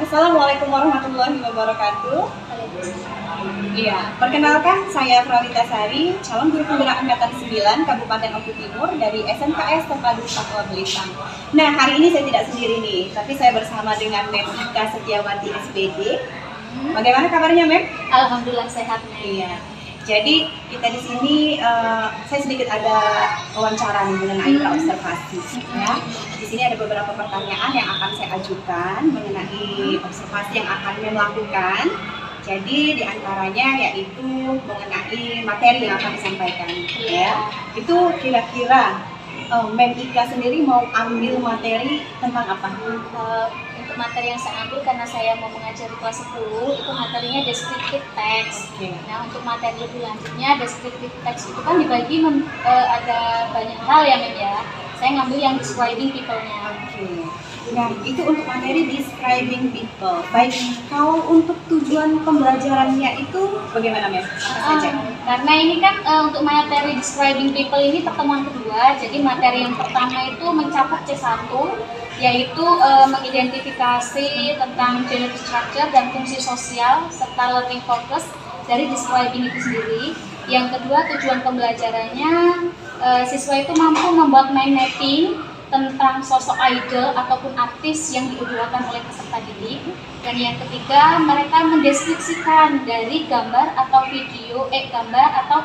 Assalamualaikum warahmatullahi wabarakatuh. Iya, perkenalkan saya Prawita Sari, calon guru penggerak angkatan 9 Kabupaten Oku Timur dari SMKS Terpadu Papua Belitang. Nah, hari ini saya tidak sendiri nih, tapi saya bersama dengan Mem Ika Setiawati SPD. Bagaimana kabarnya, Mem? Alhamdulillah sehat. Iya. Jadi kita di sini saya sedikit ada wawancara mengenai observasi. Ya. Di sini ada beberapa pertanyaan yang akan saya ajukan mengenai observasi yang akan Mem lakukan. Jadi diantaranya yaitu mengenai materi yang akan disampaikan. Ya. Itu kira-kira Mem Ika sendiri mau ambil materi tentang apa? Untuk materi yang saya ambil karena saya mau mengajar di kelas 10 itu materinya descriptive text. Nah, untuk materi lebih lanjutnya descriptive text itu kan dibagi ada banyak hal ya, Mem ya. Saya ngambil yang describing people-nya. Nah, itu untuk materi describing people. Baik, kalau untuk tujuan pembelajarannya itu bagaimana, Mem? Apa saja? Karena ini kan untuk materi describing people ini pertemuan kedua. Jadi materi yang pertama itu mencakup C1, yaitu mengidentifikasi tentang genetic structure dan fungsi sosial serta learning focus dari describing itu sendiri. Yang kedua, tujuan pembelajarannya siswa itu mampu membuat mind mapping tentang sosok idol ataupun artis yang diidolakan oleh peserta didik. Dan yang ketiga, mereka mendeskripsikan dari gambar atau video, gambar atau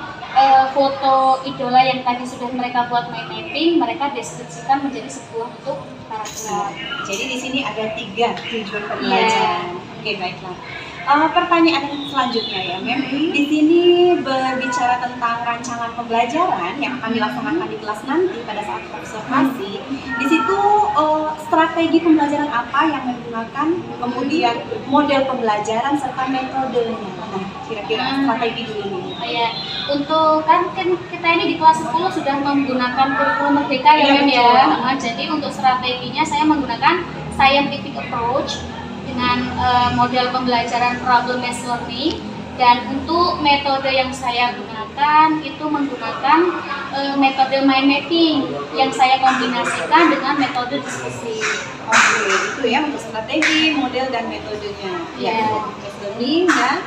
foto idola yang tadi sudah mereka buat mind mapping, mereka deskripsikan menjadi sebuah bentuk paragraf. Jadi di sini ada 3 tujuan pembelajaran. Oke, baiklah. Pertanyaan selanjutnya ya, Mem. Di sini berbicara tentang rancangan pembelajaran yang akan dilaksanakan di kelas nanti pada saat observasi. Di situ strategi pembelajaran apa yang menggunakan, kemudian model pembelajaran serta metodenya. Nah, kira-kira strategi dulu nih. Untuk kan kita ini di kelas 10 sudah menggunakan kurikulum merdeka ya, Mem ya. Jadi untuk strateginya saya menggunakan scientific approach dengan model pembelajaran problem-based learning, dan untuk metode yang saya gunakan itu menggunakan metode mind mapping yang saya kombinasikan dengan metode diskusi. Oke, itu ya untuk strategi, model dan metodenya. Ya, learning dan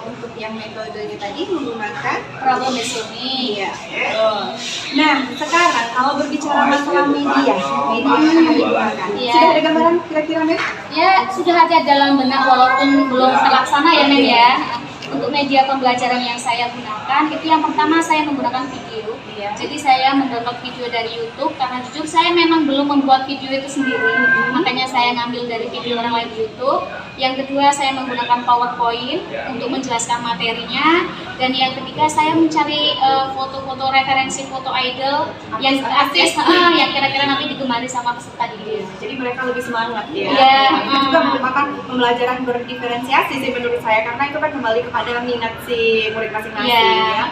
untuk yang metodenya tadi menggunakan problem-based learning. Iya. Nah, sekarang kalau berbicara masalah media yang akan digunakan, sudah ada gambaran kira-kira, Mem? Ya, sudah ada dalam benak walaupun belum terlaksana ya, Mem ya. Untuk media pembelajaran yang saya gunakan itu yang pertama saya menggunakan video. Jadi saya mendownload video dari YouTube karena jujur saya memang belum membuat video itu sendiri. Makanya saya ngambil dari video orang lain di YouTube. Yang kedua saya menggunakan PowerPoint untuk menjelaskan materinya, dan yang ketiga saya mencari foto-foto referensi foto idol yang artis yang kira-kira nanti digemari sama peserta didik. Jadi mereka lebih semangat ya. Iya. Itu juga merupakan pembelajaran berdiferensiasi sih menurut saya, karena itu kan kembali kepada minat si murid masing-masing ya.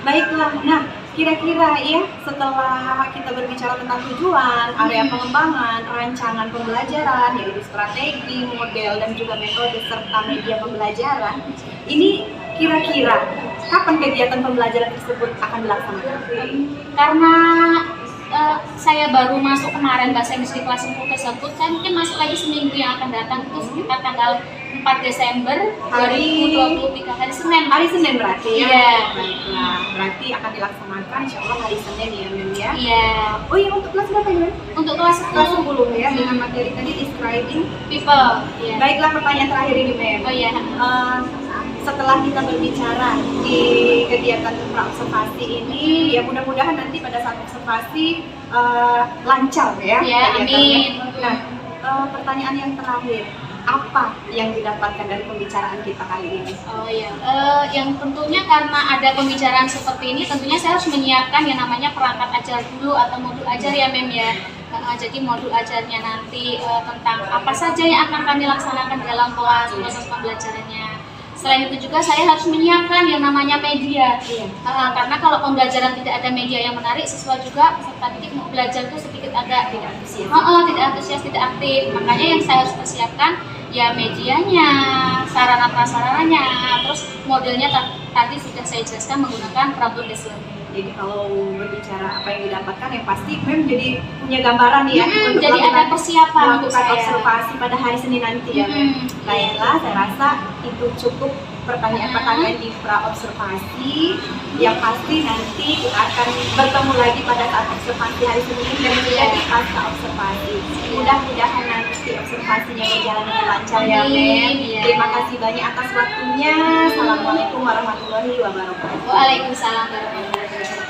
Baiklah, nah kira-kira ya setelah kita berbicara tentang tujuan, area pengembangan, rancangan pembelajaran, yaitu strategi, model, dan juga metode serta media pembelajaran, ini kira-kira kapan kegiatan pembelajaran tersebut akan dilaksanakan? Karena saya baru masuk kemarin bahasa Inggris di kelas 10 tersebut, saya mungkin masuk lagi seminggu yang akan datang itu sekitar tanggal 4 Desember 2023, hari Senin. Hari Senin berarti ya? Iya. Baiklah, berarti akan dilaksanakan insya Allah hari Senin ya, Mem ya? Iya. Oh iya, untuk kelas berapa ya? Untuk kelas 10 ya, dengan materi tadi describing people. Iya. Baiklah, pertanyaan terakhir ini, Mem. Oh iya. Setelah kita berbicara di kegiatan observasi ini, ya mudah-mudahan nanti pada saat observasi lancar ya. Ya, amin. Nah, pertanyaan yang terakhir, apa yang didapatkan dari pembicaraan kita kali ini? Oh iya, yang tentunya karena ada pembicaraan seperti ini, tentunya saya harus menyiapkan yang namanya perangkat ajar dulu atau modul ajar ya, Mem ya. Jadi modul ajarnya nanti tentang apa saja yang akan kami laksanakan dalam kelas, proses pembelajarannya. Selain itu juga saya harus menyiapkan yang namanya media. Karena kalau pembelajaran tidak ada media yang menarik, siswa juga peserta didik mau belajar itu sedikit agak tidak antusias, tidak aktif. Makanya yang saya harus persiapkan ya medianya, sarana prasarananya, terus modelnya tadi sudah saya jelaskan menggunakan problem based learning. Jadi kalau berbicara apa yang didapatkan, yang pasti Mem jadi punya gambaran ya untuk jadi ada persiapan untuk melakukan saya. observasi pada hari Senin nanti ya Mem. Baiklah, saya rasa itu cukup pertanyaan-pertanyaan di pra observasi. Yang pasti nanti kita akan bertemu lagi pada saat observasi hari Senin dan juga di pasca observasi. Mudah-mudahan nanti observasinya berjalan dengan lancar ya Mem. Terima kasih banyak atas waktunya. Assalamualaikum warahmatullahi wabarakatuh. Waalaikumsalam warahmatullahi wabarakatuh.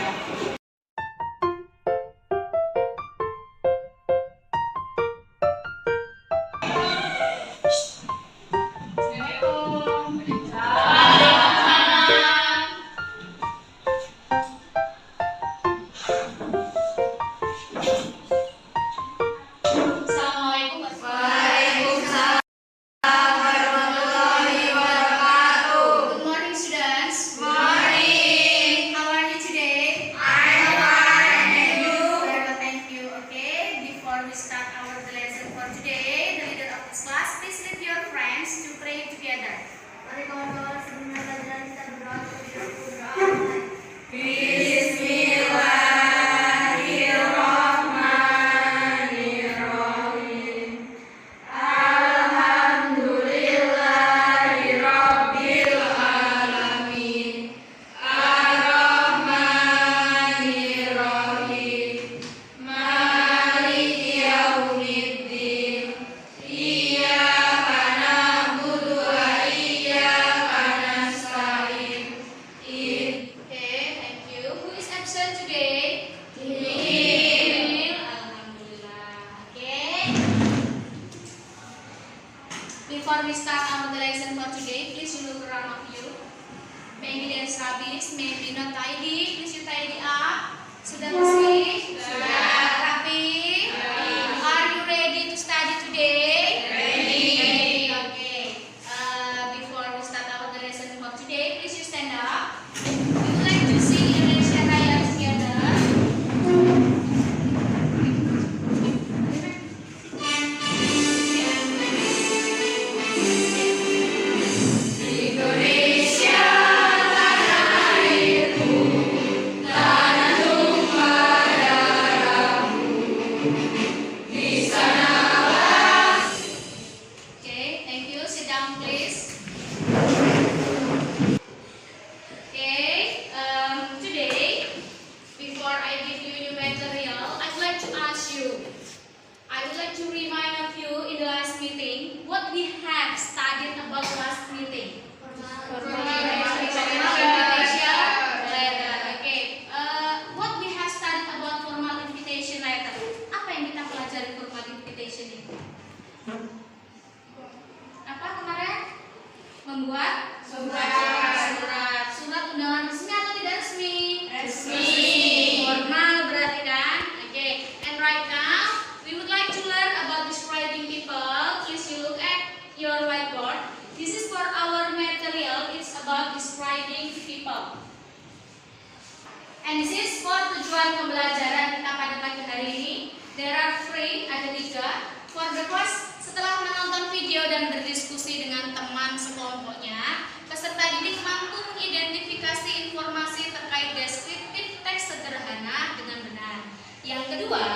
Before we start our lesson for today, please you look around of you. Maybe there's rubbish, maybe not tidy. Please you tidy up. Sudah bersih? Sudah. Rapi? Are you ready to study today? Ready. Okay. Before we start our lesson for today, please you stand up. We would like to sing Indonesia Raya together. Membuat surat undangan resmi atau tidak resmi? Resmi. Formal berarti kan? Okay. And right now we would like to learn about describing people. Please you look at your whiteboard. This is for our material. It's about describing people. And this is for tujuan pembelajaran kita pada pagi hari ini. There are three, ada 3. For the first, setelah menonton video dan berdiskusi dengan teman sekelompoknya, peserta didik mampu mengidentifikasi informasi terkait deskriptif teks sederhana dengan benar. Yang kedua,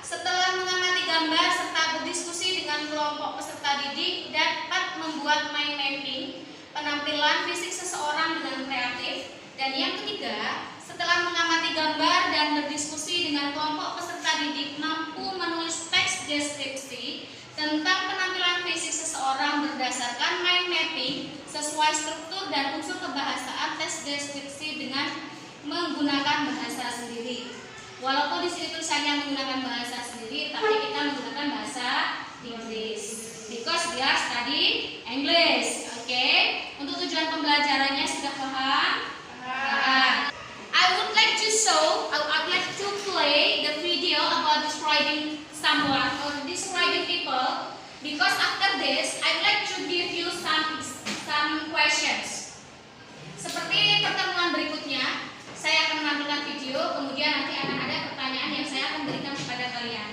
setelah mengamati gambar serta berdiskusi dengan kelompok peserta didik dapat membuat mind mapping penampilan fisik seseorang dengan kreatif. Dan yang ketiga, setelah mengamati gambar dan berdiskusi dengan kelompok peserta didik mampu menulis teks deskripsi tentang penampilan fisik seseorang berdasarkan mind mapping sesuai struktur dan unsur kebahasaan teks deskripsi dengan menggunakan bahasa sendiri. Walaupun di sini tulisannya menggunakan bahasa sendiri, tapi kita menggunakan bahasa Inggris. Because we are studying English. Oke. Untuk tujuan pembelajarannya sudah paham? I would like to play the video about describing someone or describing people, because after this I would like to give you some questions. Seperti pertemuan berikutnya, saya akan menampilkan video, kemudian nanti akan ada pertanyaan yang saya akan berikan kepada kalian.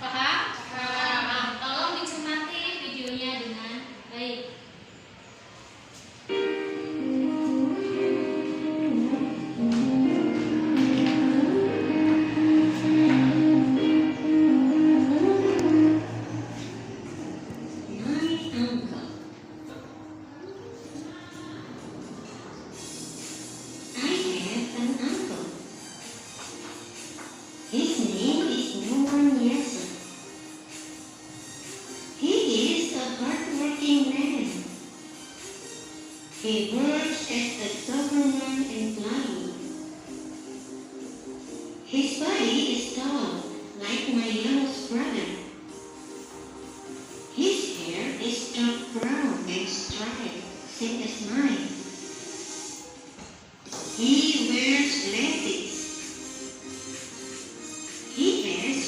Paham? Paham. Tolong dicermati videonya dengan baik.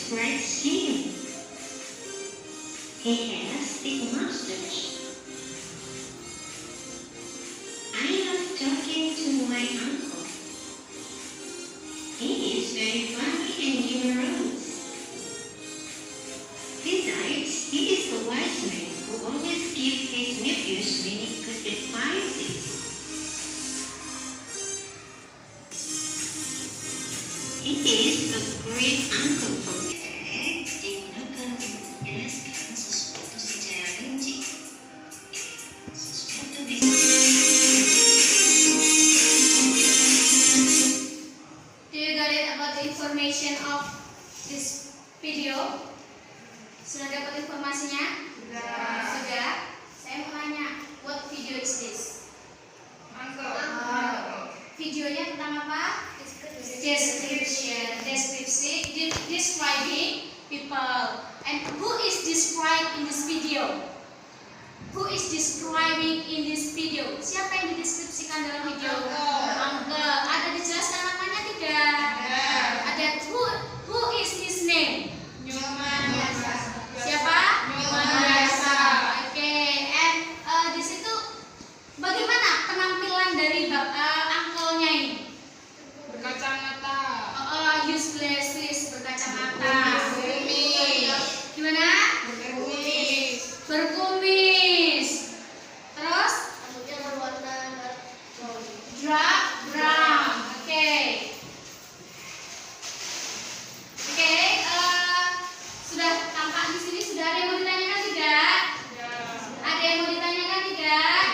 describes him. He has thick mustache. I love talking to my uncle. He is very funny and humorous. Besides, he is a wise man who always gives his nephews many good advices. He is a great uncle for me. Digunakan untuk menjelaskan sesuatu secara rinci. Sesuatu bisa. Do you got it about the information of this video? Sudah dapat informasinya? Sudah. Saya mau tanya, what video is this? Videonya tentang apa? Describing people. And who is described in this video? Who is describing in this video? Siapa yang dideskripsikan dalam video? Uncle. Ada dijelaskan namanya tidak? Ada. Who is his name? Siapa? Oke. And di situ bagaimana penampilan dari uncle-nya ini? Berkacamata. Useless, berkacamata. Gimana? Berkumis. Terus? Rambutnya berwarna Brown. Oke. Sudah tampak di sini. Sudah ada yang mau ditanyakan tidak? Ada yang mau ditanyakan tidak?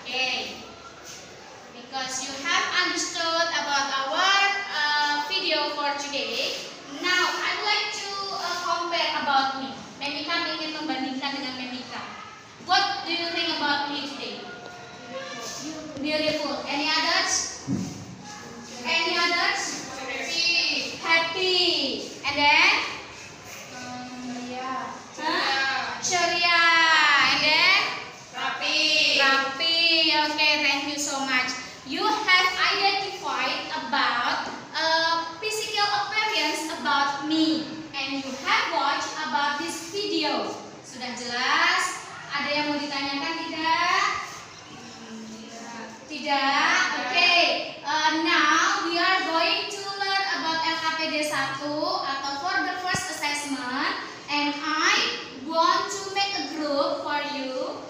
Oke. Because you have understood about our video for today. Now I would like to compare about me. Memika ingin membandingkan dengan Memika. What do you think about me today? Beautiful. Any others? Any others? Happy. And then? Ceria. And then? Rapi. Okay, thank you so much. You have identified about physical appearance about me, and you have watched about this video. Sudah jelas? Ada yang mau ditanyakan tidak? Tidak. Okay. Now we are going to learn about LKPD 1 atau for the first assessment, and I want to make a group for you.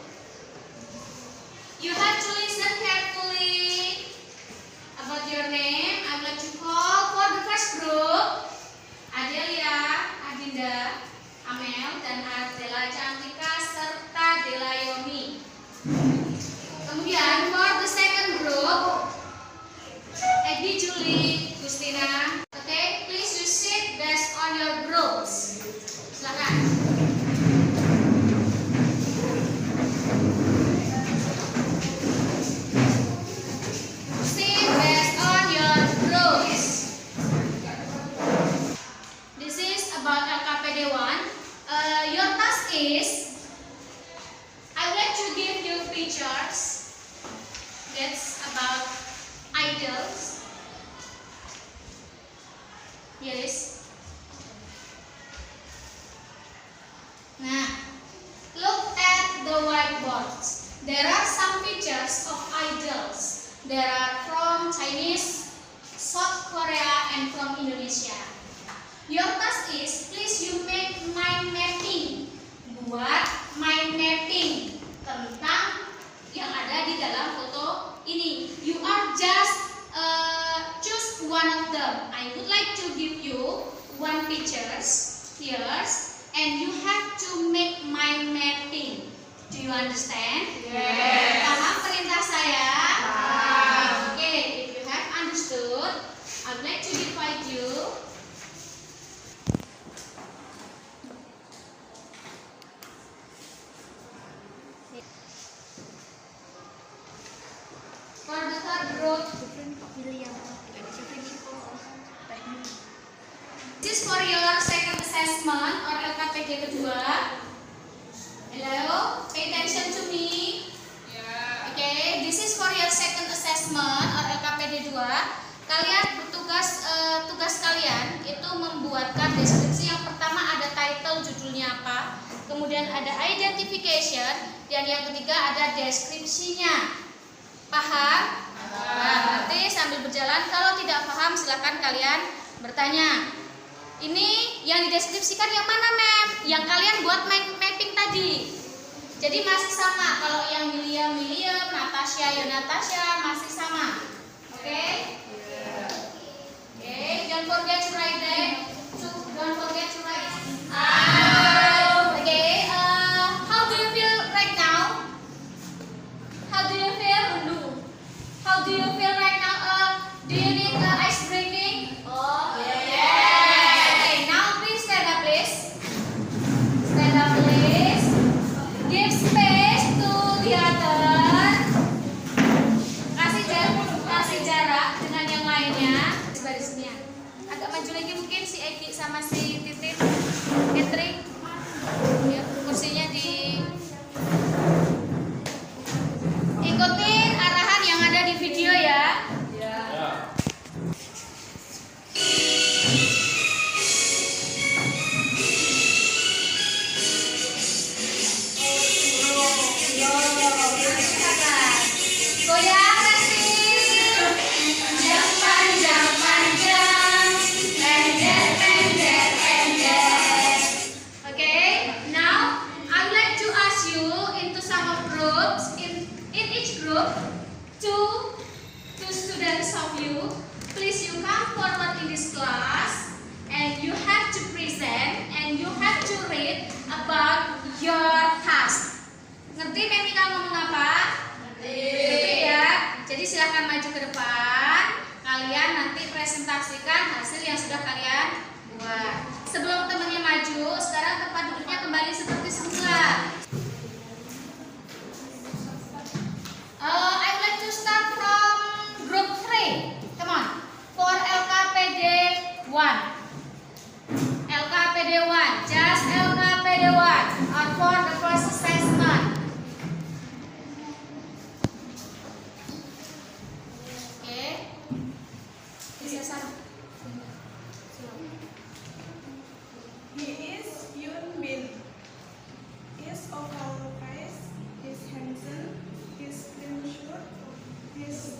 You have to listen carefully about your name. I would like to call for the first group Adelia, Adinda, Amel, dan Adela Cantika serta Delayoni. Kemudian for the second group Edi, Julie, Gustina. Okay, please you sit based on your groups. Silakan. About LKPD 1, your task is I would like to give you pictures that's about idols. Yes. Nah, look at the whiteboards. There are some pictures of idols. There are from Chinese, South Korea, and from Indonesia. Your task is, please you make mind mapping. Buat mind mapping tentang yang ada di dalam foto ini. You are just choose one of them. I would like to give you one pictures here, and you have to make mind mapping. Do you understand? Yes. Paham perintah saya? Paham. Okay, if you have understood, I would like to invite you. For the third group, this is for your second assessment or LKPD kedua. Hello, pay attention to me. Okay, this is for your second assessment or LKPD 2. Kalian bertugas tugas kalian itu membuat menggambarkan deskripsi. Yang pertama ada title, judulnya apa, kemudian ada identification, dan yang ketiga ada deskripsinya. Paham? Nah, nanti sambil berjalan, kalau tidak paham silakan kalian bertanya. Ini yang dideskripsikan yang mana, Mem? Yang kalian buat mapping tadi. Jadi masih sama. Kalau yang William, Natasha, Natasha masih sama. Oke? Oke, don't forget to write them. Don't forget to write. Okay, how do you feel right now? How do you feel? How do you feel right now? Do you need ice breaking? Oh, yeah. Okay, now please stand up, please. Stand up, please. Give space to the other. Kasih jarak dengan yang lainnya. Barisnya. Agak maju lagi mungkin si Eki sama si Titin. Catering. Ya, kursinya di ikutin arahan yang ada di video ya. Goyang kasih. Jam panjang, pendek. Okay, now I would like to ask you into some of groups. In each group, two students of you. Please you come forward in this class, and you have to present and you have to read about your task. Ngerti Memi kamu ngomong apa? Ngerti ya. Jadi silakan maju ke depan. Kalian nanti presentasikan hasil yang sudah kalian buat. Sebelum temannya maju, sekarang tempat duduknya kembali seperti semula. I would like to start from group 3. Come on. For LKPD 1. LKPD 1. Just LKPD 1. Or for the first assessment. Okay. Bisa sana. He is Yoon Bin. Is oval face. Is handsome. Is clean shirt. Is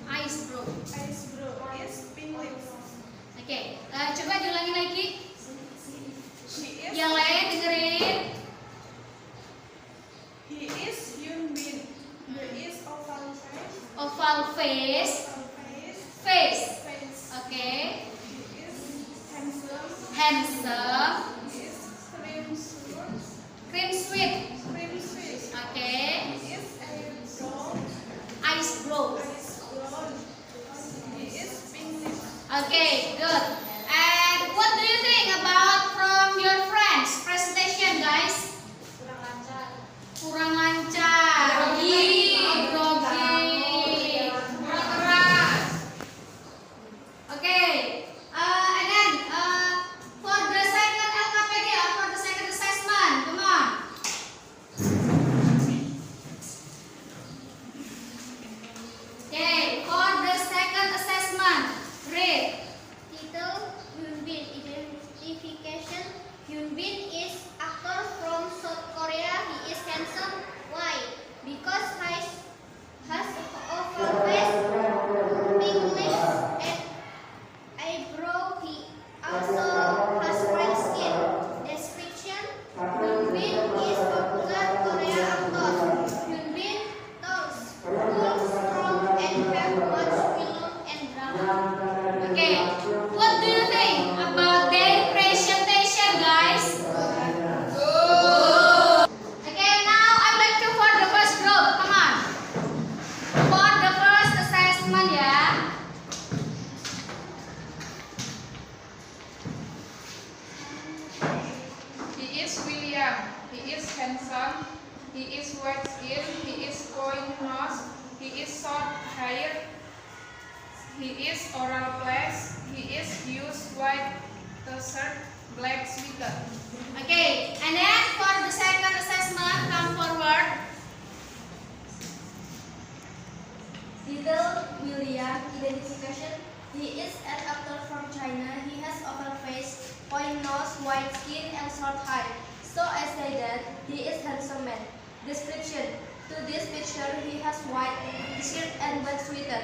Ice bro. eyes bro. Is pink lips. Oke. Coba diulangi lagi. She is. Yang lain dengerin. He is Yoon Bin. He is oval face. Oval face. Oval face. Face. Face. Oke. He is handsome. Handsome. He is cream shirt. Cream sweet. Cream sweet. Oke. He is eyes brown. Ice bro. Eyes brown. He is pink lips. Okay, good. And what do you think about from your friends presentation, guys? Kurang lancar. Ih, grogi. Kurang keras. Okay. And then for the second LKPD or for the second assessment, come on. Okay, for the second assessment, read. Title Yoon Bin. Identification. Yoon Bin is actor from South Korea. He is handsome. Why? Because he has oval face, pink lips, and eyebrow. He also has white skin. Description: Yoon Bin is popular Korean actor. Yoon Bin talks cool, strong, and have watched film and drama. Okay, what do you think about their presentation, guys? Okay, now I'd like to for the first group. Come on. For the first assessment, yeah. He is William. He is handsome. He is white skin. He is point nose. He is short hair. He is oral place. He is use white t-shirt, black sweater. Okay, and then for the second assessment, come forward. Title William. Identification. He is an actor China. He has oval face, point nose, white skin, and short hair. So I say that he is handsome man. Description: to this picture, he has white t-shirt and black sweater.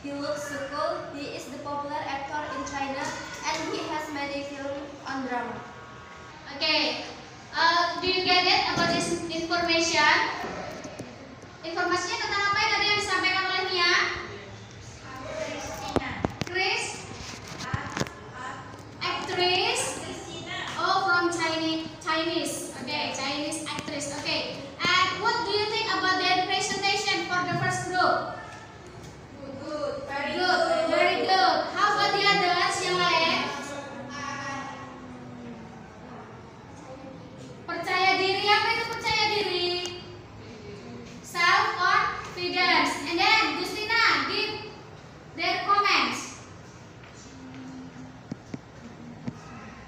He looks so cool. He is the popular actor in China, and he has many films on drama. Okay. Do you get it about this information? Informasinya tentang apa yang tadi yang disampaikan oleh Mia? Chris? Actress? Oh, from Chinese. Okay, Chinese actress. Okay. And what do you think about their presentation for the first group? Good. Very good. Very good. How about the others yang lain? Percaya diri, apa itu percaya diri? Self confidence. And then Gustina, give their comments.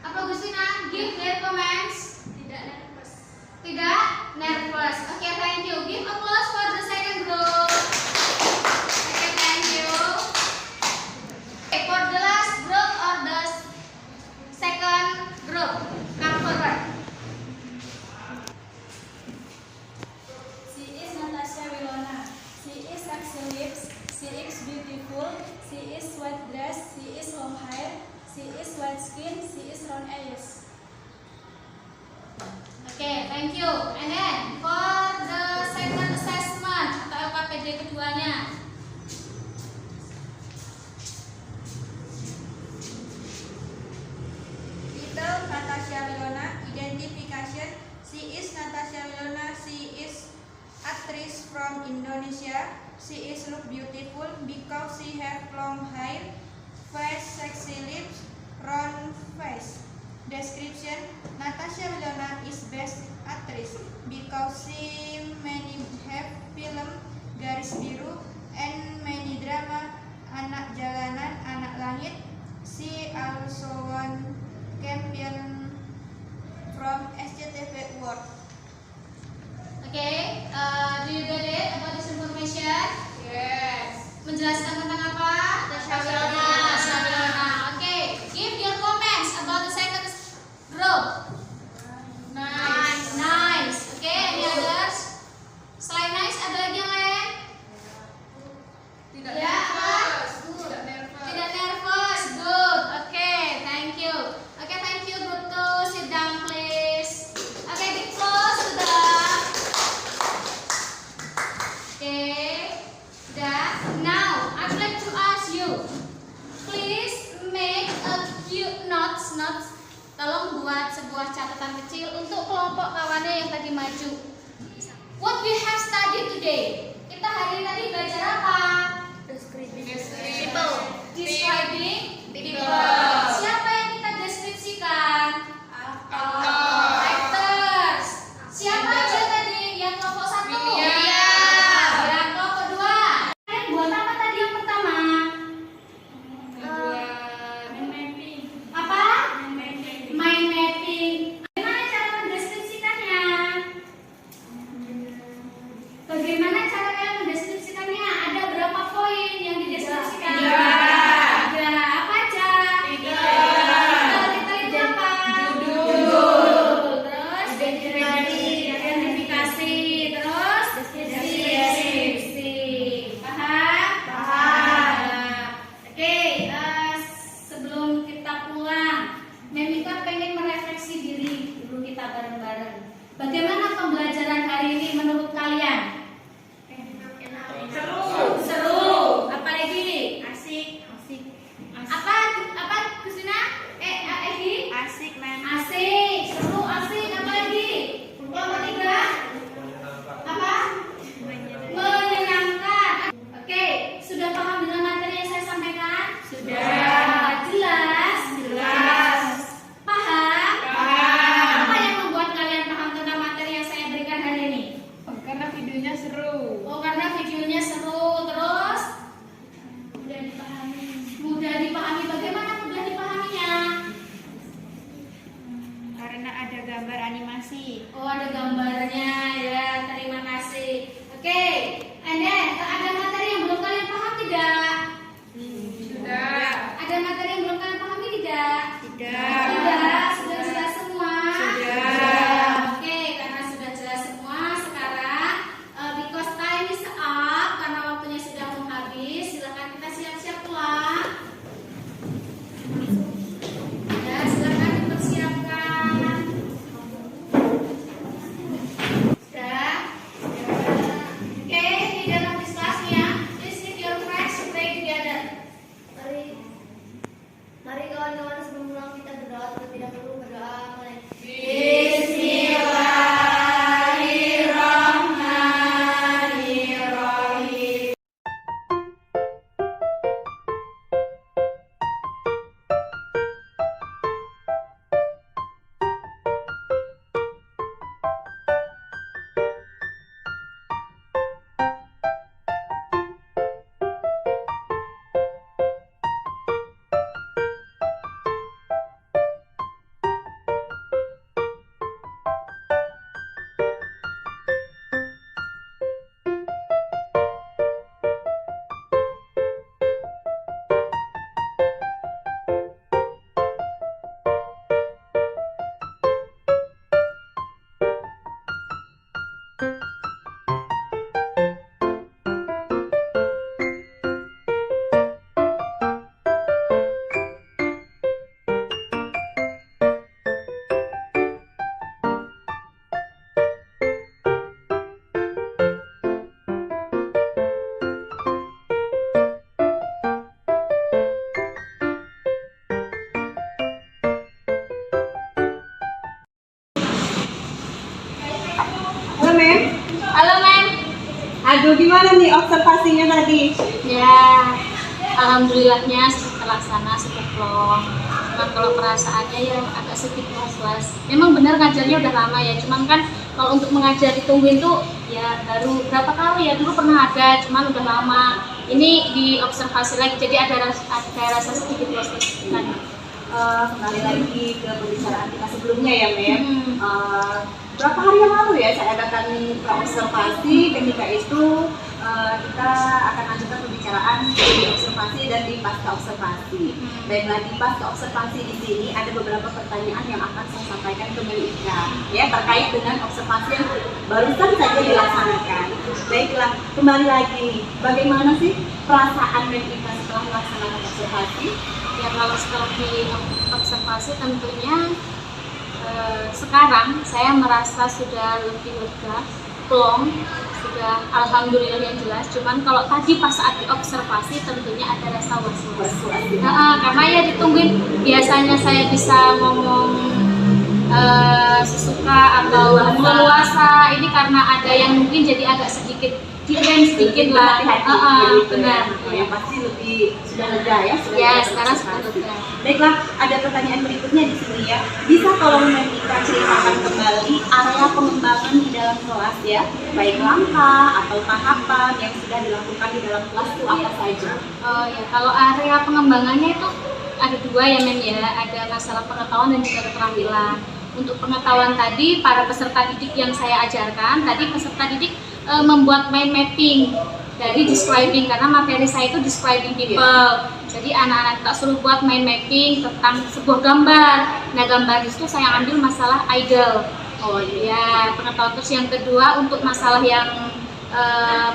Apa Gustina? Give their comments. Tidak nervous. Tidak nervous. Okay, thank you. Give applause for the second group. Okay, thank you. Okay, for the last group or the second group, come forward. She is Natasha Wilona. She is sexy lips. She is beautiful. She is white dress. She is long hair. She is white skin. She is round eyes. Okay, thank you. And then for the second assessment atau LKPJ keduanya. Title Natasha Wilona. Identification. She is Natasha Wilona. She is actress from Indonesia. She is look beautiful because she have long hair, face, sexy lips, round face. Description: Natasha Wilona is best actress because she many have film Garis Biru and many drama Anak Jalanan, Anak Langit. She also won champion from SCTV Award. Okay, do you get it about this information? Yes. Menjelaskan tentang apa? Natasha Wilona. Natasha Wilona. Okay, give your comments about the second group. Nice. Nice. Okay, any others? Selain nice, ada lagi yang lain? Tidak Ya, nervous. apa? Tidak nervous. Tidak nervous. Good. Okay, thank you. Okay, thank you. Group 2, sit down please. Okay, give close to the. Okay, sudah. Now, I would like to ask you, please make a few notes. Tolong buat sebuah catatan kecil untuk kelompok kawannya yang tadi maju. What we have studied today? Kita hari ini tadi belajar apa? People. Describing people. Siapa yang kita deskripsikan? Actors. Siapa aja tadi yang kelompok 1? William. Yang kelompok 2. Kalian buat apa tadi yang pertama? Apa? Mind mapping. Bagaimana cara mendeskripsikannya? Bagaimana cara kalian mendeskripsikannya? Ada berapa poin yang dideskripsikan? 3. Apa aja? 3. Itu apa? Judul. Terus identifikasi. Terus deskripsi. Paham? Oke, sebelum kita pulang, Memika pengen merefleksi diri dulu kita bareng-bareng. Bagaimana pembelajaran hari ini menurut kalian? Seru. Apa lagi? Asik. Apa Kusina? Egi? Asik man. Asik. Seru, asik. Apa lagi? Kelompok 3? Apa? Menyenangkan. Oke, sudah paham dengan materi yang saya sampaikan? Sudah. Jelas? Paham? Apa yang membuat kalian paham tentang materi yang saya berikan hari ini? Karena videonya seru. Oh, karena videonya seru. Terus mudah dipahami. Bagaimana mudah dipahaminya? Karena ada gambar animasi. Oh, ada gambarnya ya. Terima kasih. Oke, and then ada materi yang belum kalian paham tidak? Sudah. Ada materi yang belum kalian pahami tidak? Tidak. Tidak, sudah jelas semua? Sudah. Oke, karena sudah jelas semua, sekarang because time is up, karena waktunya sudah mau habis, silakan kita siap-siap pulang. Ya, silakan dipersiapkan. Sudah? Oke, di dalam kelasnya, please keep your friends to play together. Mari kawan-kawan sebelum pulang kita berdoa terlebih dahulu. Berdoa mulai. Bismillahirrahmanirrahim. Halo Mem. Halo, Mem. Aduh, gimana nih observasinya tadi? Ya, alhamdulillahnya sudah terlaksana, sudah plong. Cuman kalau perasaannya ya agak sedikit was-was. Memang benar ngajarnya udah lama ya, cuman kan kalau untuk mengajar ditungguin tuh ya baru berapa kali ya, dulu pernah ada, cuman udah lama. Ini diobservasi lagi, jadi ada rasa sedikit was-was kan. Kembali lagi ke pembicaraan kita sebelumnya ya Mem. Berapa hari yang lalu ya saya adakan observasi, ketika itu kita akan lanjutkan pembicaraan di observasi dan di pasca observasi. Baiklah, di pasca observasi di sini ada beberapa pertanyaan yang akan saya sampaikan ke Mbak Ika ya terkait dengan observasi yang barusan saja dilaksanakan. Baiklah, kembali lagi nih, bagaimana sih perasaan Mbak Ika setelah melaksanakan observasi? Ya kalau setelah di observasi tentunya sekarang saya merasa sudah lebih lega, plong, sudah alhamdulillah yang jelas. Cuman kalau tadi pas saat diobservasi tentunya ada rasa was-was. Karena ya ditungguin, biasanya saya bisa ngomong sesuka atau leluasa. Ini karena ada yang mungkin jadi agak sedikit direm sedikit lah. Benar. Yang pasti lebih sudah lega ya. Ya, sekarang sudah lega. Baiklah, ada pertanyaan berikutnya di sini ya. Bisa tolong Mbak Ika ceritakan kembali area pengembangan di dalam kelas ya, baik langkah atau tahapan yang sudah dilakukan di dalam kelas itu apa saja? Oh ya, kalau area pengembangannya itu ada dua ya Mem ya, ada masalah pengetahuan dan juga keterampilan. Untuk pengetahuan tadi, para peserta didik yang saya ajarkan, tadi peserta didik membuat mind mapping dari describing, karena materi saya itu describing people. Jadi anak-anak kita suruh buat mind mapping tentang sebuah gambar. Nah, gambar itu saya ambil masalah idol. Oh iya, pengetahuan. Terus yang kedua untuk masalah yang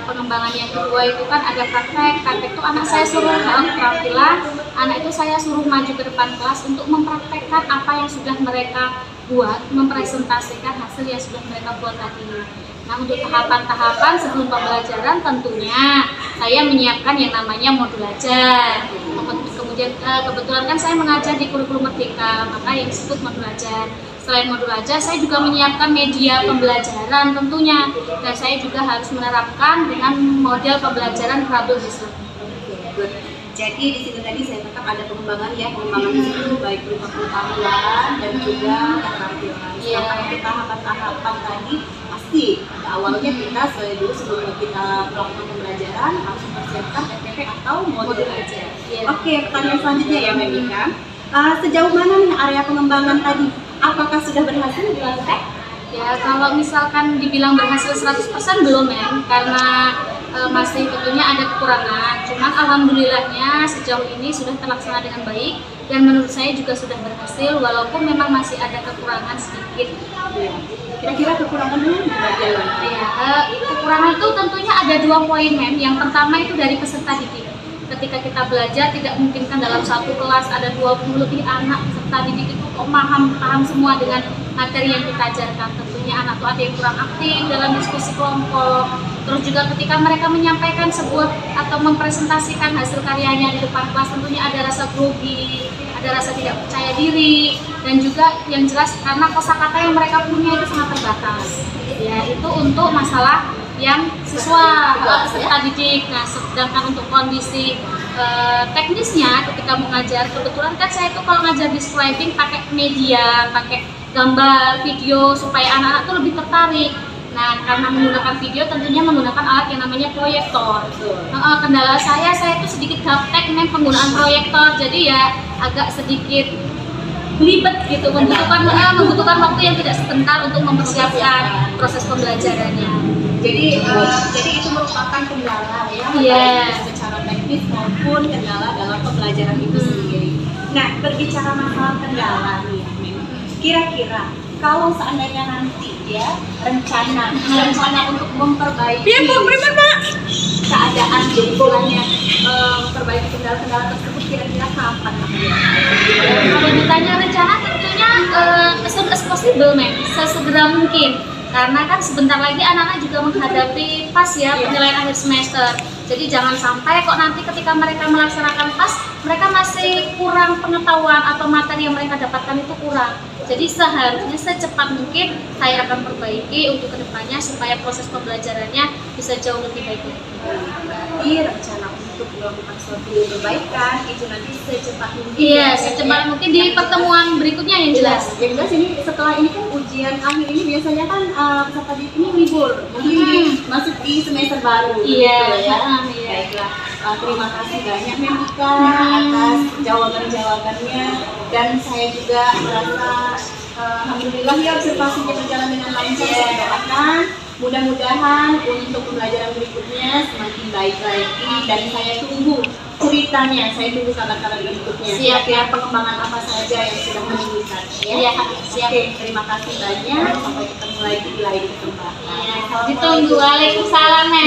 pengembangan yang kedua itu kan ada praktek. Praktek itu anak saya suruh keterampilan, anak itu saya suruh maju ke depan kelas untuk mempraktekkan apa yang sudah mereka buat, mempresentasikan hasil yang sudah mereka buat tadi. Nah, untuk tahapan-tahapan sebelum pembelajaran tentunya saya menyiapkan yang namanya modul ajar. Kemudian kebetulan kan saya mengajar di kurikulum Merdeka, maka yang disebut modul ajar. Selain modul ajar, saya juga menyiapkan media pembelajaran tentunya, dan saya juga harus menerapkan dengan model pembelajaran troubleshooting. Jadi di sini tadi saya tetap ada pengembangan ya, pengembangan di situ baik berupa pengetahuan dan juga keterampilan. Sedangkan untuk tahapan-tahapan tadi pasti pada awalnya kita sebelum kita melakukan pembelajaran harus mempersiapkan FTP atau modul ajar. Oke, pertanyaan selanjutnya ya Mbak Ika. Sejauh mana nih area pengembangan tadi? Apakah sudah berhasil dilakukan? Ya, kalau misalkan dibilang berhasil 100% belum ya, karena masih tentunya ada kekurangan. Cuman alhamdulillahnya sejauh ini sudah terlaksana dengan baik. dan menurut saya juga sudah berhasil walaupun memang masih ada kekurangan sedikit. Kira-kira kekurangannya di bagian mana? Ya, kekurangan itu tentunya ada 2 poin, Mem. Yang pertama itu dari peserta didik. Ketika kita belajar tidak mungkin kan dalam satu kelas ada 20 lebih anak, peserta didik itu kok paham semua dengan materi yang kita ajarkan. Tentunya anak itu ada yang kurang aktif dalam diskusi kelompok. Terus juga ketika mereka menyampaikan sebuah atau mempresentasikan hasil karyanya di depan kelas, tentunya ada rasa grogi, ada rasa tidak percaya diri, dan juga yang jelas karena kosakata yang mereka punya itu sangat terbatas. Ya, itu untuk masalah yang siswa peserta didik. Nah, sedangkan untuk kondisi teknisnya ketika mengajar, kebetulan kan saya itu kalau ngajar describing pakai media, pakai gambar, video supaya anak-anak tuh lebih tertarik. Nah, karena menggunakan video tentunya menggunakan alat yang namanya proyektor. Kendala saya itu sedikit gaptek dengan penggunaan proyektor, jadi ya agak sedikit belibet gitu, membutuhkan waktu yang tidak sebentar untuk mempersiapkan proses pembelajarannya. Jadi itu merupakan kendala ya, Iya. secara teknis maupun kendala dalam pembelajaran itu sendiri. Nah, berbicara masalah kendala nih, kira-kira kalau seandainya nanti ya rencana untuk memperbaiki keadaan istilahnya memperbaiki kendala-kendala tersebut kira-kira kapan? Kalau ditanya rencana tentunya as soon as possible, Mem, sesegera mungkin. Karena kan sebentar lagi anak-anak juga menghadapi PAS ya, penilaian akhir semester. Jadi jangan sampai kok nanti ketika mereka melaksanakan PAS, mereka masih kurang pengetahuan atau materi yang mereka dapatkan itu kurang. Jadi seharusnya secepat mungkin saya akan perbaiki untuk kedepannya supaya proses pembelajarannya bisa jauh lebih baik. Berarti rencana untuk melakukan suatu perbaikan itu nanti secepat mungkin. Iya, secepat mungkin di pertemuan berikutnya yang jelas. Yang jelas ini setelah ini kan ujian akhir ini biasanya kan peserta didik ini libur, mungkin masuk di semester baru. Iya, gitu ya. iya. Baiklah, terima kasih banyak Memika atas jawaban-jawabannya, dan saya juga merasa alhamdulillah ya observasinya berjalan dengan lancar. Saya doakan mudah-mudahan untuk pembelajaran berikutnya semakin baik lagi, dan saya tunggu ceritanya, saya tunggu kabar-kabar berikutnya. Siap ya, pengembangan apa saja yang sudah menunjukkan ya. Iya, siap. Oke, terima kasih banyak. Sampai ketemu lagi di lain kesempatan. Ditunggu. Waalaikumsalam, Mem.